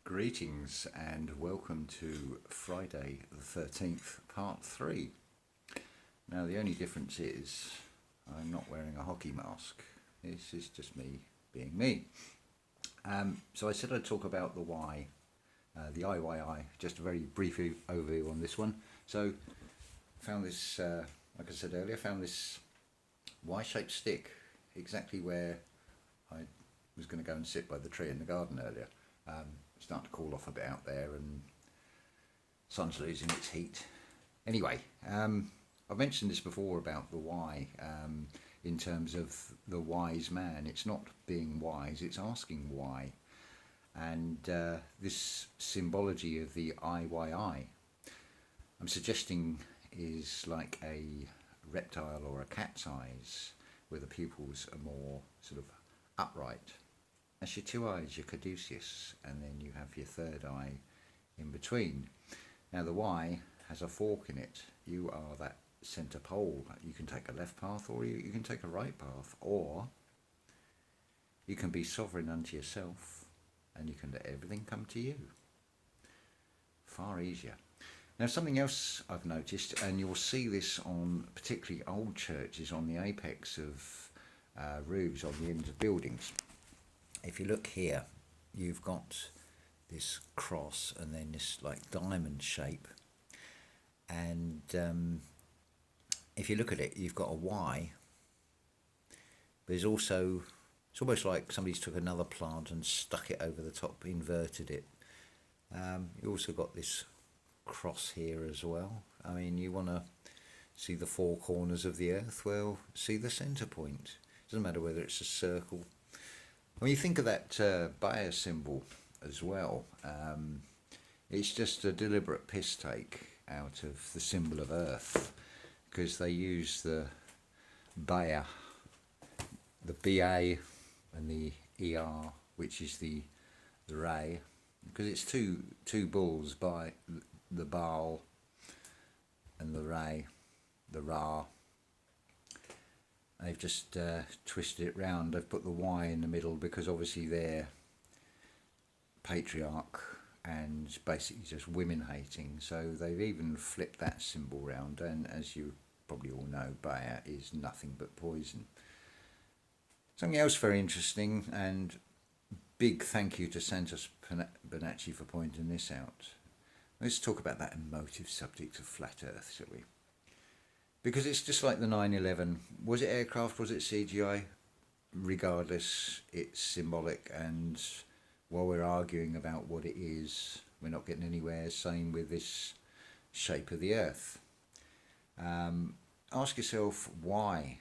Greetings and welcome to Friday the 13th, part 3. Now the only difference is I'm not wearing a hockey mask. This is just me being me. So I said I'd talk about the why, the IYI, just a very brief overview on this one. So found this, like I said earlier, found this Y-shaped stick exactly where I was going to go and sit by the tree in the garden earlier. Starting to cool off a bit out there and sun's losing its heat. Anyway, I've mentioned this before about the why, in terms of the wise man. It's not being wise, it's asking why. And this symbology of the IYI, I'm suggesting is like a reptile or a cat's eyes, where the pupils are more sort of upright. That's your two eyes, your caduceus, and then you have your third eye in between. Now the Y has a fork in it. You are that centre pole. You can take a left path or you can take a right path, or you can be sovereign unto yourself and you can let everything come to you. Far easier. Now something else I've noticed, and you'll see this on particularly old churches on the apex of roofs on the ends of buildings. If you look here, you've got this cross and then this like diamond shape, and if you look at it, you've got a Y. There's also, it's almost like somebody's took another plant and stuck it over the top, inverted it. You also got this cross here as well. I mean, you want to see the four corners of the earth, well, see the centre point. Doesn't matter whether it's a circle. When you think of that Bayer symbol as well, it's just a deliberate piss take out of the symbol of Earth, because they use the Bayer, the BA and the ER, which is the ray, because it's two bulls, by the Baal and the ray, the Ra. They've just twisted it round. They've put the Y in the middle because obviously they're patriarch and basically just women hating. So they've even flipped that symbol round. And as you probably all know, Bayer is nothing but poison. Something else very interesting, and big thank you to Santos Bonacci for pointing this out. Let's talk about that emotive subject of flat Earth, shall we? Because it's just like the 9/11. Was it aircraft? Was it CGI? Regardless, it's symbolic, and while we're arguing about what it is, we're not getting anywhere. Same with this shape of the Earth. Ask yourself why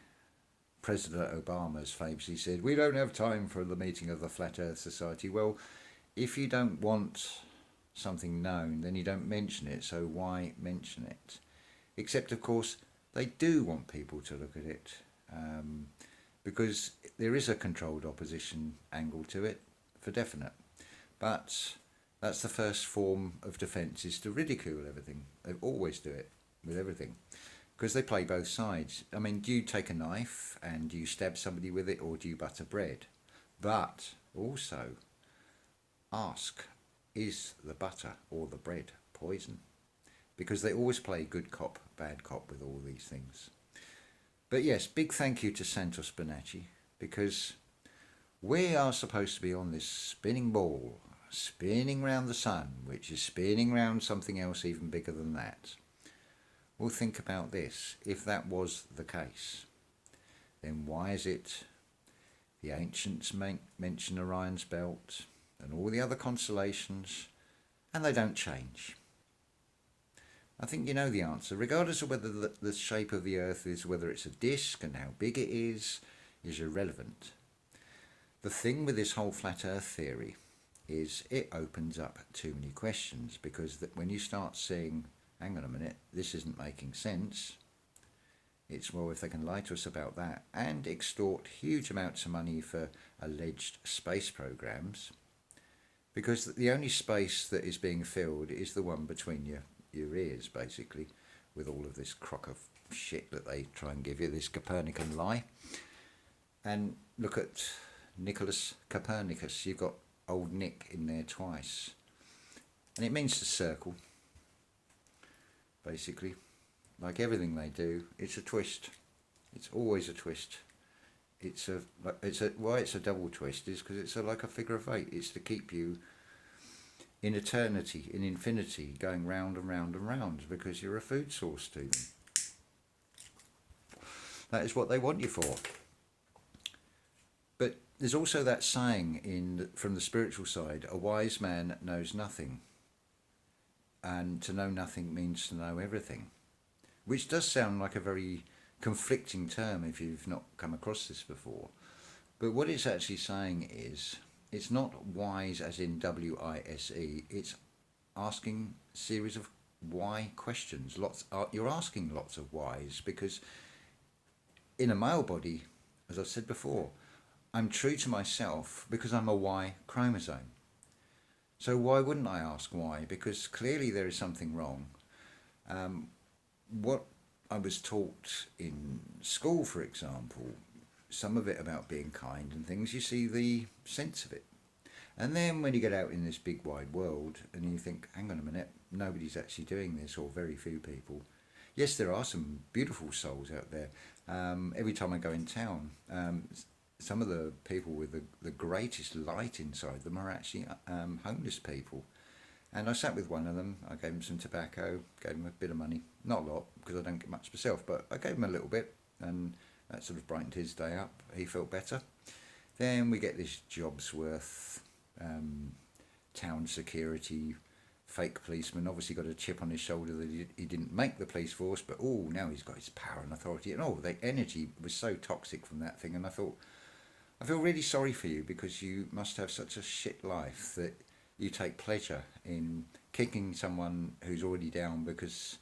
President Obama has famously said, "We don't have time for the meeting of the Flat Earth Society." Well, if you don't want something known, then you don't mention it. So why mention it? Except, of course, they do want people to look at it, because there is a controlled opposition angle to it, for definite. But that's the first form of defence, is to ridicule everything. They always do it with everything, because they play both sides. I mean, do you take a knife and do you stab somebody with it, or do you butter bread? But also ask, is the butter or the bread poison? Because they always play good cop, bad cop with all these things. But yes, big thank you to Santos Bonacci, because we are supposed to be on this spinning ball, spinning round the sun, which is spinning round something else even bigger than that. Well, think about this. If that was the case, then why is it the ancients mention Orion's belt and all the other constellations, and they don't change? I think you know the answer. Regardless of whether the shape of the Earth is, whether it's a disc and how big it is irrelevant. The thing with this whole flat Earth theory is it opens up too many questions, because when you start seeing, hang on a minute, this isn't making sense, it's, well, if they can lie to us about that and extort huge amounts of money for alleged space programs, because the only space that is being filled is the one between your ears, basically, with all of this crock of shit that they try and give you, this Copernican lie. And look at Nicholas Copernicus. You've got old Nick in there twice. And it means to circle, basically. Like everything they do, it's a twist. It's always a twist. Why it's a double twist is because it's like a figure of eight. It's to keep you in eternity, in infinity, going round and round and round, because you're a food source to them. That is what they want you for. But there's also that saying from the spiritual side, a wise man knows nothing. And to know nothing means to know everything. Which does sound like a very conflicting term if you've not come across this before. But what it's actually saying is, it's not wise as in W-I-S-E, it's asking a series of why questions. You're asking lots of whys, because in a male body, as I've said before, I'm true to myself because I'm a Y chromosome. So why wouldn't I ask why? Because clearly there is something wrong. What I was taught in school, for example, some of it about being kind and things, you see the sense of it. And then when you get out in this big wide world and you think, hang on a minute, nobody's actually doing this, or very few people. Yes, there are some beautiful souls out there. Every time I go in town, some of the people with the greatest light inside them are actually homeless people. And I sat with one of them, I gave him some tobacco, gave him a bit of money. Not a lot, because I don't get much myself, but I gave him a little bit, and that sort of brightened his day up. He felt better. Then we get this job's worth, town security, fake policeman, obviously got a chip on his shoulder that he didn't make the police force, but now he's got his power and authority. And the energy was so toxic from that thing, and I feel really sorry for you, because you must have such a shit life that you take pleasure in kicking someone who's already down because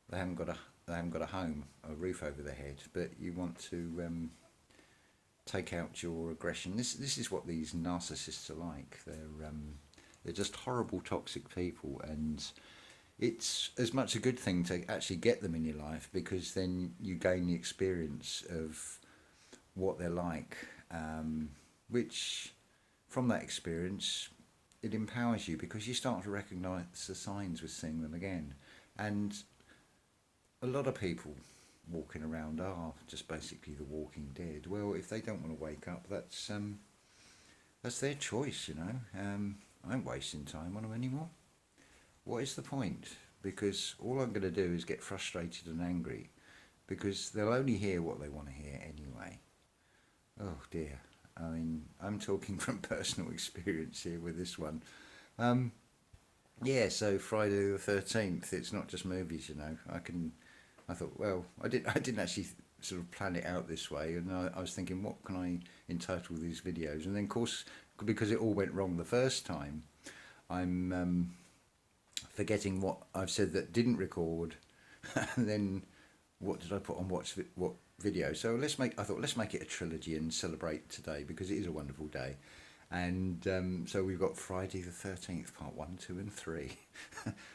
they haven't got a home, a roof over their head, but you want to take out your aggression. This is what these narcissists are like. They're just horrible, toxic people, and it's as much a good thing to actually get them in your life, because then you gain the experience of what they're like, which from that experience it empowers you, because you start to recognise the signs with seeing them again. And a lot of people walking around are just basically the walking dead. Well, if they don't want to wake up, that's their choice, you know. I ain't wasting time on them anymore. What is the point? Because all I'm going to do is get frustrated and angry, because they'll only hear what they want to hear anyway. Oh dear. I mean, I'm talking from personal experience here with this one. Yeah, so Friday the 13th, it's not just movies, you know. I thought, well, I didn't actually sort of plan it out this way, and I was thinking, what can I entitle these videos? And then, of course, because it all went wrong the first time, I'm forgetting what I've said that didn't record, and then what did I put on what video? So let's make it a trilogy and celebrate today, because it is a wonderful day. And so we've got Friday the 13th, part 1, 2 and 3.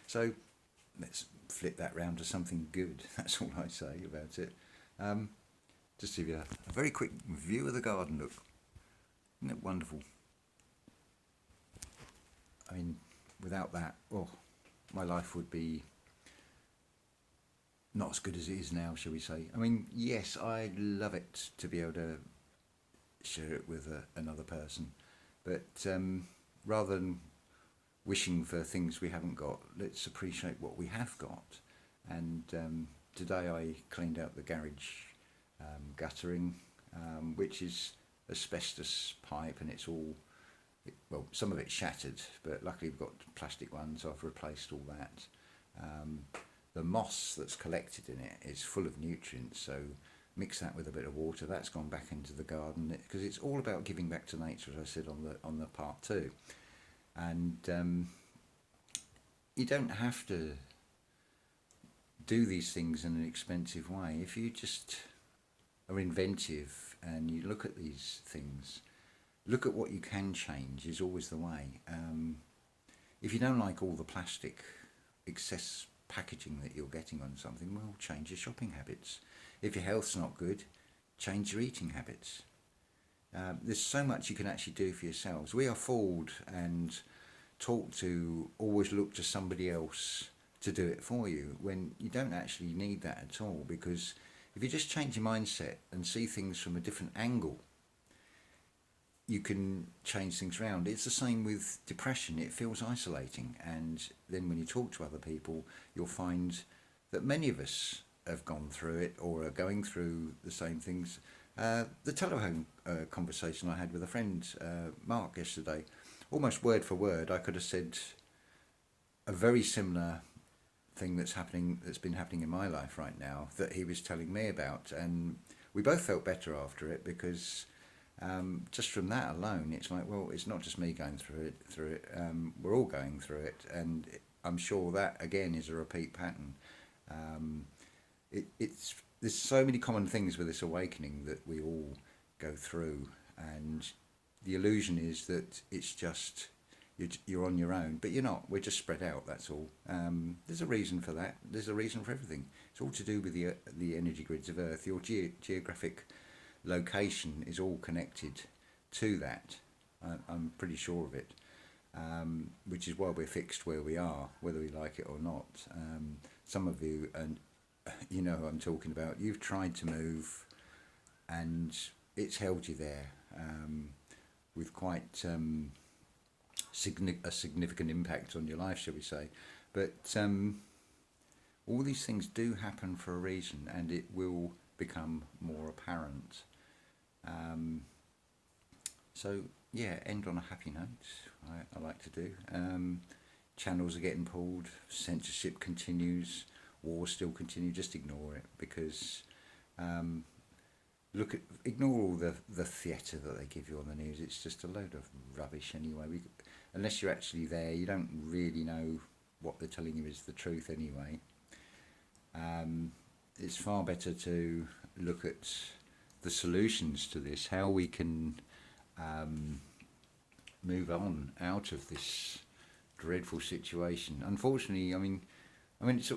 So let's flip that round to something good. That's all I say about it. Just to give you a very quick view of the garden. Look, isn't it wonderful? I mean, without that, my life would be not as good as it is now, shall we say. I mean, yes, I'd love it to be able to share it with another person, but rather than wishing for things we haven't got, let's appreciate what we have got. And today I cleaned out the garage guttering, which is asbestos pipe, and it's all, well, some of it's shattered, but luckily we've got plastic ones, so I've replaced all that. The moss that's collected in it is full of nutrients, so mix that with a bit of water. That's gone back into the garden, because it's all about giving back to nature, as I said on the part 2. And you don't have to do these things in an expensive way. If you just are inventive and you look at these things, look at what you can change is always the way. If you don't like all the plastic excess packaging that you're getting on something, well, change your shopping habits. If your health's not good, change your eating habits. There's so much you can actually do for yourselves. We are fooled and taught to always look to somebody else to do it for you, when you don't actually need that at all. Because if you just change your mindset and see things from a different angle, you can change things around. It's the same with depression. It feels isolating, and then when you talk to other people, you'll find that many of us have gone through it or are going through the same things. The telephone conversation I had with a friend, Mark, yesterday, almost word for word, I could have said a very similar thing that's been happening in my life right now, that he was telling me about, and we both felt better after it, because just from that alone, it's like, well, it's not just me going through it. We're all going through it, and I'm sure that again is a repeat pattern. There's so many common things with this awakening that we all go through, and the illusion is that it's just you're on your own, but you're not. We're just spread out. That's all. There's a reason for that. There's a reason for everything. It's all to do with the energy grids of Earth. Your geographic location is all connected to that. I'm pretty sure of it, which is why we're fixed where we are, whether we like it or not. Some of you, and you know who I'm talking about, you've tried to move and it's held you there with quite a significant impact on your life, shall we say. But all these things do happen for a reason, and it will become more apparent. So yeah, end on a happy note. I like to do. Channels are getting pulled, censorship continues, wars still continue. Just ignore it, because ignore all the theatre that they give you on the news. It's just a load of rubbish anyway. Unless you're actually there, you don't really know what they're telling you is the truth anyway. It's far better to look at the solutions to this, how we can move on out of this dreadful situation. Unfortunately, I mean, it's,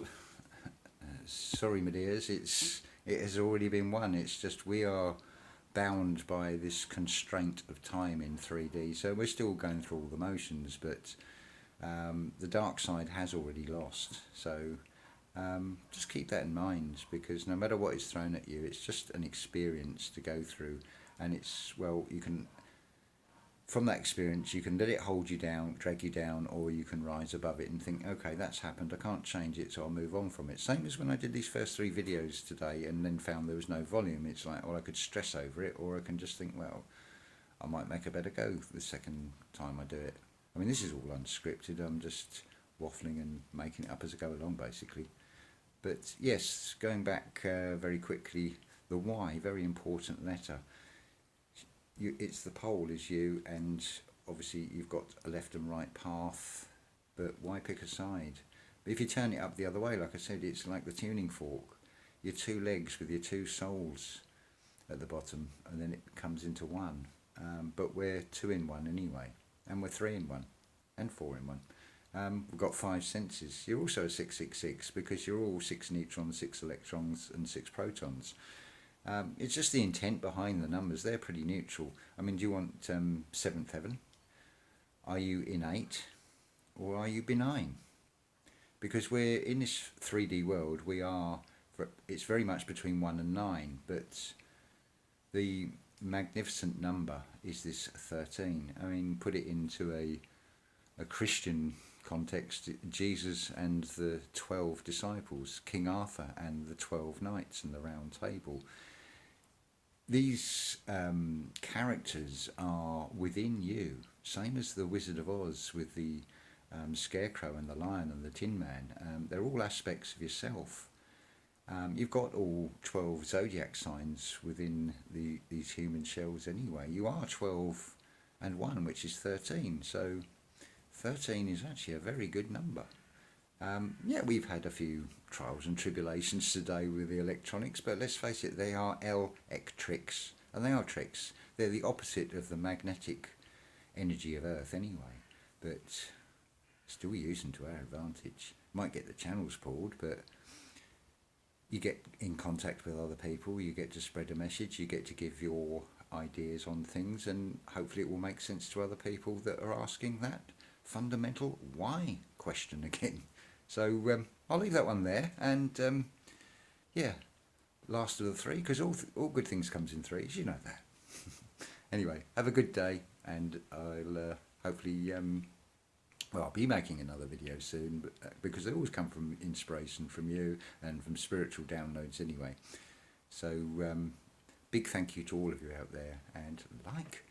sorry, my dears, it has already been won. It's just we are bound by this constraint of time in 3D. So we're still going through all the motions, but the dark side has already lost. So just keep that in mind, because no matter what is thrown at you, it's just an experience to go through, and it's, well, you can, from that experience, you can let it hold you down, drag you down, or you can rise above it and think, okay, that's happened, I can't change it, so I'll move on from it. Same as when I did these first 3 videos today and then found there was no volume. It's like, well, I could stress over it, or I can just think, well, I might make a better go the second time I do it. I mean, this is all unscripted. I'm just waffling and making it up as I go along, basically. But yes, going back very quickly, the why, very important letter. It's the pole is you, and obviously you've got a left and right path, but why pick a side? But if you turn it up the other way, like I said, it's like the tuning fork. Your 2 legs with your 2 souls at the bottom, and then it comes into one. But we're 2 in 1 anyway, and we're 3 in 1, and 4 in 1. We've got 5 senses. You're also a 666, because you're all 6 neutrons, 6 electrons, and 6 protons. It's just the intent behind the numbers. They're pretty neutral. I mean, do you want 7th heaven? Are you innate, or are you benign? Because we're in this 3D world, it's very much between 1 and 9, but the magnificent number is this 13. I mean, put it into a Christian context, Jesus and the 12 disciples, King Arthur and the 12 knights and the round table. These characters are within you, same as the Wizard of Oz with the Scarecrow and the Lion and the Tin Man. They're all aspects of yourself. You've got all 12 zodiac signs within these human shells anyway. You are 12 and 1, which is 13. So 13 is actually a very good number. Yeah, we've had a few trials and tribulations today with the electronics, but let's face it, they are electrics, and they are tricks. They're the opposite of the magnetic energy of Earth anyway, but still use them to our advantage. Might get the channels pulled, but you get in contact with other people, you get to spread a message, you get to give your ideas on things, and hopefully it will make sense to other people that are asking that. fundamental why question again. So I'll leave that one there, and yeah, last of the three, because all good things comes in threes, you know that. Anyway, have a good day, and I'll hopefully, well, I'll be making another video soon, because they always come from inspiration from you and from spiritual downloads anyway. So big thank you to all of you out there, and like,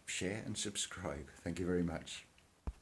share and subscribe. Thank you very much.